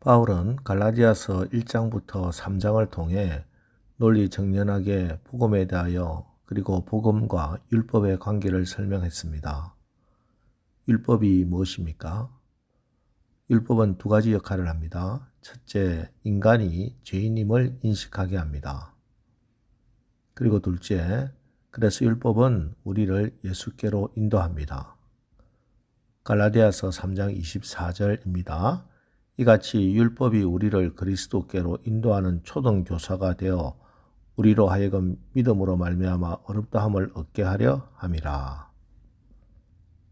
바울은 갈라디아서 1장부터 3장을 통해 논리 정연하게 복음에 대하여 그리고 복음과 율법의 관계를 설명했습니다. 율법이 무엇입니까? 율법은 두 가지 역할을 합니다. 첫째, 인간이 죄인임을 인식하게 합니다. 그리고 둘째, 그래서 율법은 우리를 예수께로 인도합니다. 갈라디아서 3장 24절입니다. 이같이 율법이 우리를 그리스도께로 인도하는 초등교사가 되어 우리로 하여금 믿음으로 말미암아 어렵다함을 얻게 하려 함이라.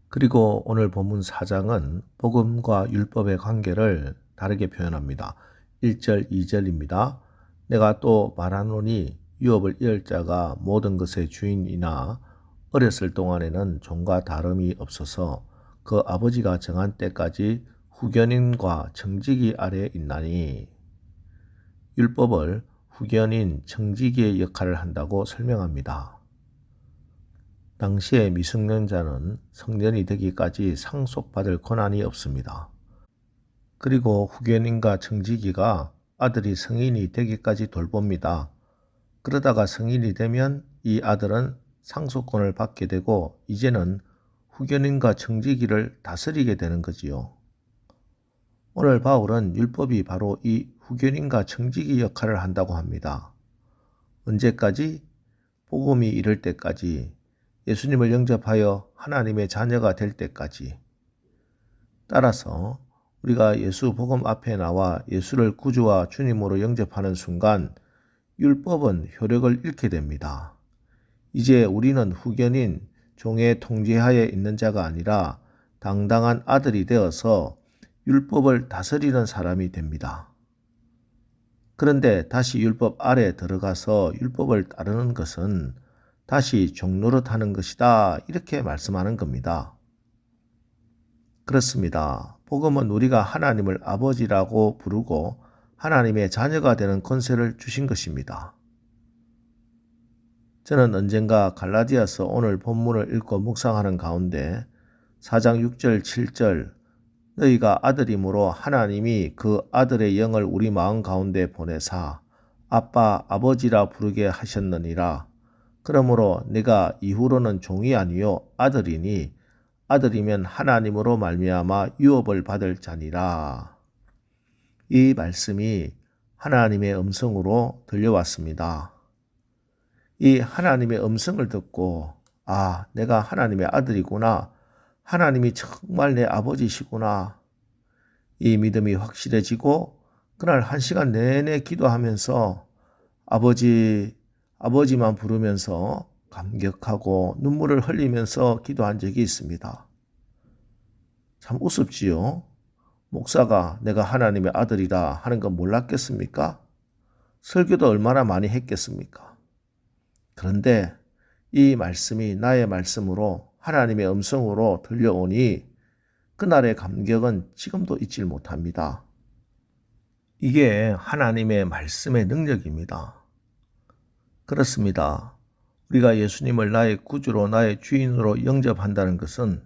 그리고 오늘 본문 4장은 복음과 율법의 관계를 다르게 표현합니다. 1절, 2절입니다. 내가 또 말하노니 유업을 이을 자가 모든 것의 주인이나 어렸을 동안에는 종과 다름이 없어서 그 아버지가 정한 때까지 후견인과 청지기 아래에 있나니, 율법을 후견인, 청지기의 역할을 한다고 설명합니다. 당시에 미성년자는 성년이 되기까지 상속받을 권한이 없습니다. 그리고 후견인과 청지기가 아들이 성인이 되기까지 돌봅니다. 그러다가 성인이 되면 이 아들은 상속권을 받게 되고 이제는 후견인과 청지기를 다스리게 되는 거지요. 오늘 바울은 율법이 바로 이 후견인과 청지기 역할을 한다고 합니다. 언제까지? 복음이 이를 때까지, 예수님을 영접하여 하나님의 자녀가 될 때까지. 따라서 우리가 예수 복음 앞에 나와 예수를 구주와 주님으로 영접하는 순간 율법은 효력을 잃게 됩니다. 이제 우리는 후견인, 종의 통제하에 있는 자가 아니라 당당한 아들이 되어서 율법을 다스리는 사람이 됩니다. 그런데 다시 율법 아래 들어가서 율법을 따르는 것은 다시 종노릇하는 것이다, 이렇게 말씀하는 겁니다. 그렇습니다. 복음은 우리가 하나님을 아버지라고 부르고 하나님의 자녀가 되는 권세를 주신 것입니다. 저는 언젠가 갈라디아서 오늘 본문을 읽고 묵상하는 가운데 4장 6절 7절 너희가 아들이므로 하나님이 그 아들의 영을 우리 마음 가운데 보내사 아빠 아버지라 부르게 하셨느니라. 그러므로 내가 이후로는 종이 아니요 아들이니 아들이면 하나님으로 말미암아 유업을 받을 자니라. 이 말씀이 하나님의 음성으로 들려왔습니다. 이 하나님의 음성을 듣고 내가 하나님의 아들이구나. 하나님이 정말 내 아버지시구나. 이 믿음이 확실해지고 그날 1시간 내내 기도하면서 아버지만 부르면서 감격하고 눈물을 흘리면서 기도한 적이 있습니다. 참 우습지요. 목사가 내가 하나님의 아들이라 하는 건 몰랐겠습니까? 설교도 얼마나 많이 했겠습니까? 그런데 이 말씀이 나의 말씀으로 하나님의 음성으로 들려오니 그날의 감격은 지금도 잊질 못합니다. 이게 하나님의 말씀의 능력입니다. 그렇습니다. 우리가 예수님을 나의 구주로 나의 주인으로 영접한다는 것은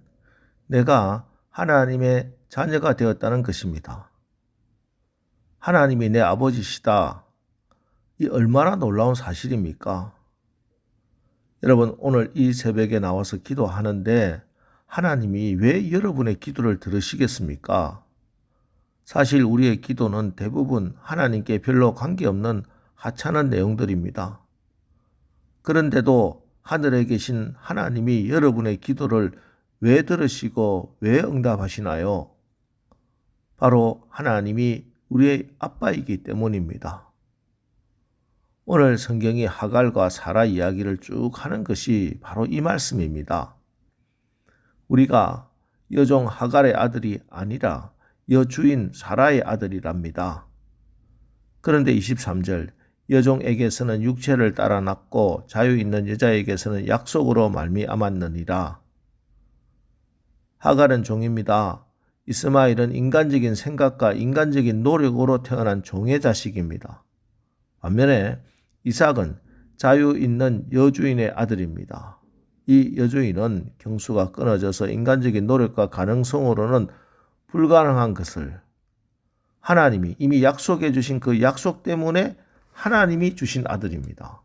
내가 하나님의 자녀가 되었다는 것입니다. 하나님이 내 아버지시다. 이 얼마나 놀라운 사실입니까? 여러분, 오늘 이 새벽에 나와서 기도하는데 하나님이 왜 여러분의 기도를 들으시겠습니까? 사실 우리의 기도는 대부분 하나님께 별로 관계없는 하찮은 내용들입니다. 그런데도 하늘에 계신 하나님이 여러분의 기도를 왜 들으시고 왜 응답하시나요? 바로 하나님이 우리의 아빠이기 때문입니다. 오늘 성경이 하갈과 사라 이야기를 쭉 하는 것이 바로 이 말씀입니다. 우리가 여종 하갈의 아들이 아니라 여주인 사라의 아들이랍니다. 그런데 23절 여종에게서는 육체를 따라 낳고 자유 있는 여자에게서는 약속으로 말미암았느니라. 하갈은 종입니다. 이스마엘은 인간적인 생각과 인간적인 노력으로 태어난 종의 자식입니다. 반면에 이삭은 자유 있는 여주인의 아들입니다. 이 여주인은 경수가 끊어져서 인간적인 노력과 가능성으로는 불가능한 것을 하나님이 이미 약속해 주신 그 약속 때문에 하나님이 주신 아들입니다.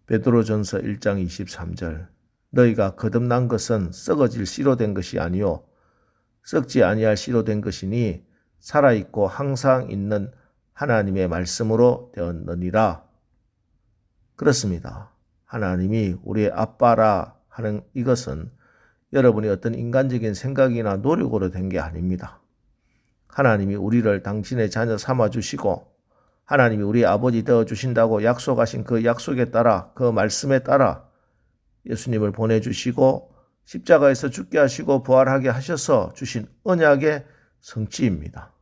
베드로전서 1장 23절 너희가 거듭난 것은 썩어질 씨로 된 것이 아니요 썩지 아니할 씨로 된 것이니 살아있고 항상 있는 하나님의 말씀으로 되었느니라. 그렇습니다. 하나님이 우리의 아빠라 하는 이것은 여러분이 어떤 인간적인 생각이나 노력으로 된 게 아닙니다. 하나님이 우리를 당신의 자녀 삼아주시고 하나님이 우리 아버지 되어주신다고 약속하신 그 약속에 따라 그 말씀에 따라 예수님을 보내주시고 십자가에서 죽게 하시고 부활하게 하셔서 주신 언약의 성취입니다.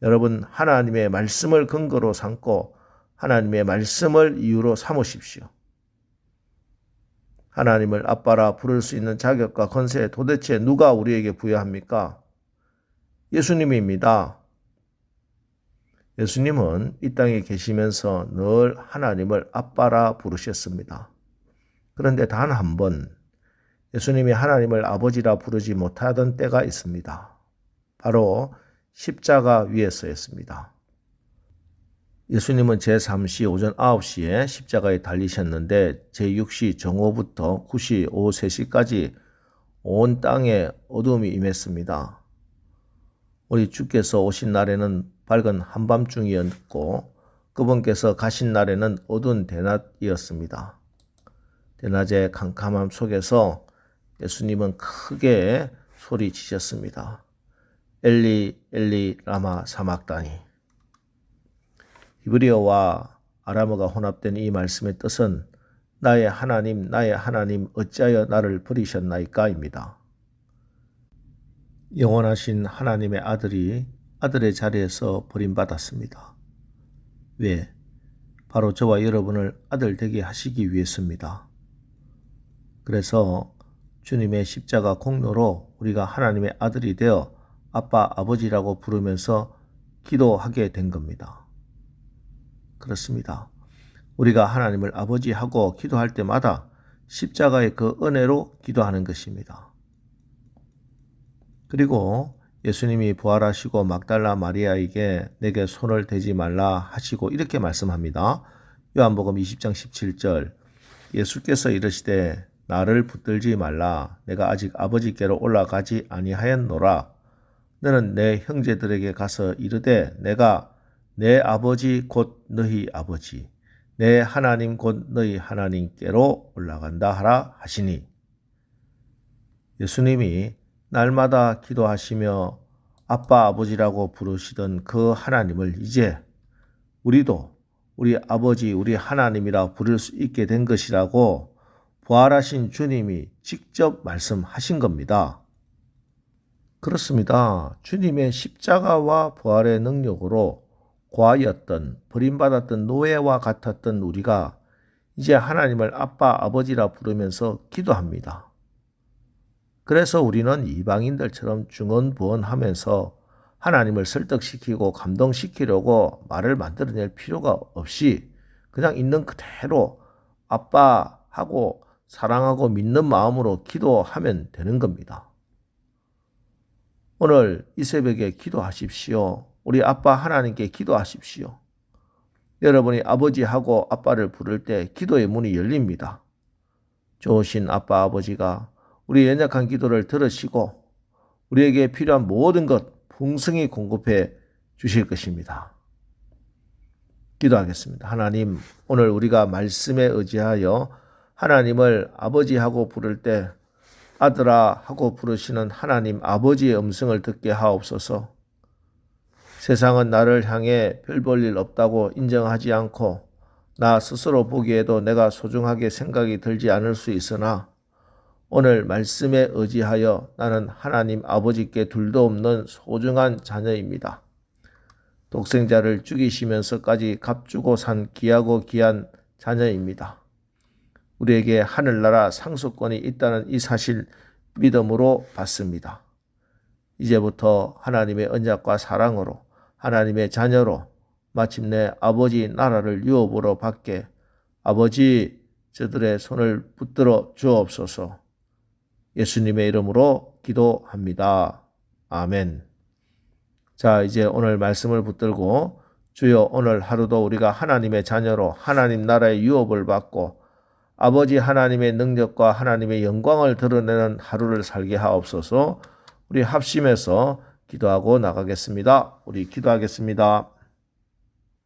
여러분 하나님의 말씀을 근거로 삼고 하나님의 말씀을 이유로 삼으십시오. 하나님을 아빠라 부를 수 있는 자격과 권세 도대체 누가 우리에게 부여합니까? 예수님입니다. 예수님은 이 땅에 계시면서 늘 하나님을 아빠라 부르셨습니다. 그런데 단 한 번 예수님이 하나님을 아버지라 부르지 못하던 때가 있습니다. 바로 십자가 위에서였습니다. 예수님은 제3시 오전 9시에 십자가에 달리셨는데 제6시 정오부터 9시 오후 3시까지 온 땅에 어둠이 임했습니다. 우리 주께서 오신 날에는 밝은 한밤중이었고 그분께서 가신 날에는 어두운 대낮이었습니다. 대낮의 캄캄함 속에서 예수님은 크게 소리치셨습니다. 엘리 엘리 라마 사막다니. 히브리어와 아람어가 혼합된 이 말씀의 뜻은 나의 하나님 어찌하여 나를 버리셨나이까입니다. 영원하신 하나님의 아들이 아들의 자리에서 버림받았습니다. 왜? 바로 저와 여러분을 아들 되게 하시기 위해서입니다. 그래서 주님의 십자가 공로로 우리가 하나님의 아들이 되어 아빠, 아버지라고 부르면서 기도하게 된 겁니다. 그렇습니다. 우리가 하나님을 아버지하고 기도할 때마다 십자가의 그 은혜로 기도하는 것입니다. 그리고 예수님이 부활하시고 막달라 마리아에게 내게 손을 대지 말라 하시고 이렇게 말씀합니다. 요한복음 20장 17절 예수께서 이르시되 나를 붙들지 말라 내가 아직 아버지께로 올라가지 아니하였노라 너는 내 형제들에게 가서 이르되 내가 내 아버지 곧 너희 아버지 내 하나님 곧 너희 하나님께로 올라간다 하라 하시니 예수님이 날마다 기도하시며 아빠 아버지라고 부르시던 그 하나님을 이제 우리도 우리 아버지 우리 하나님이라 부를 수 있게 된 것이라고 부활하신 주님이 직접 말씀하신 겁니다. 그렇습니다. 주님의 십자가와 부활의 능력으로 고아였던 버림받았던 노예와 같았던 우리가 이제 하나님을 아빠 아버지라 부르면서 기도합니다. 그래서 우리는 이방인들처럼 중언부언하면서 하나님을 설득시키고 감동시키려고 말을 만들어낼 필요가 없이 그냥 있는 그대로 아빠하고 사랑하고 믿는 마음으로 기도하면 되는 겁니다. 오늘 이 새벽에 기도하십시오. 우리 아빠 하나님께 기도하십시오. 여러분이 아버지하고 아빠를 부를 때 기도의 문이 열립니다. 좋으신 아빠 아버지가 우리 연약한 기도를 들으시고 우리에게 필요한 모든 것 풍성히 공급해 주실 것입니다. 기도하겠습니다. 하나님, 오늘 우리가 말씀에 의지하여 하나님을 아버지하고 부를 때 아들아 하고 부르시는 하나님 아버지의 음성을 듣게 하옵소서. 세상은 나를 향해 별 볼 일 없다고 인정하지 않고 나 스스로 보기에도 내가 소중하게 생각이 들지 않을 수 있으나 오늘 말씀에 의지하여 나는 하나님 아버지께 둘도 없는 소중한 자녀입니다. 독생자를 죽이시면서까지 값주고 산 귀하고 귀한 자녀입니다. 우리에게 하늘나라 상속권이 있다는 이 사실 믿음으로 받습니다. 이제부터 하나님의 언약과 사랑으로 하나님의 자녀로 마침내 아버지 나라를 유업으로 받게 아버지 저들의 손을 붙들어 주옵소서. 예수님의 이름으로 기도합니다. 아멘. 자, 이제 오늘 말씀을 붙들고 주여 오늘 하루도 우리가 하나님의 자녀로 하나님 나라의 유업을 받고 아버지 하나님의 능력과 하나님의 영광을 드러내는 하루를 살게 하옵소서. 우리 합심해서 기도하고 나가겠습니다. 우리 기도하겠습니다.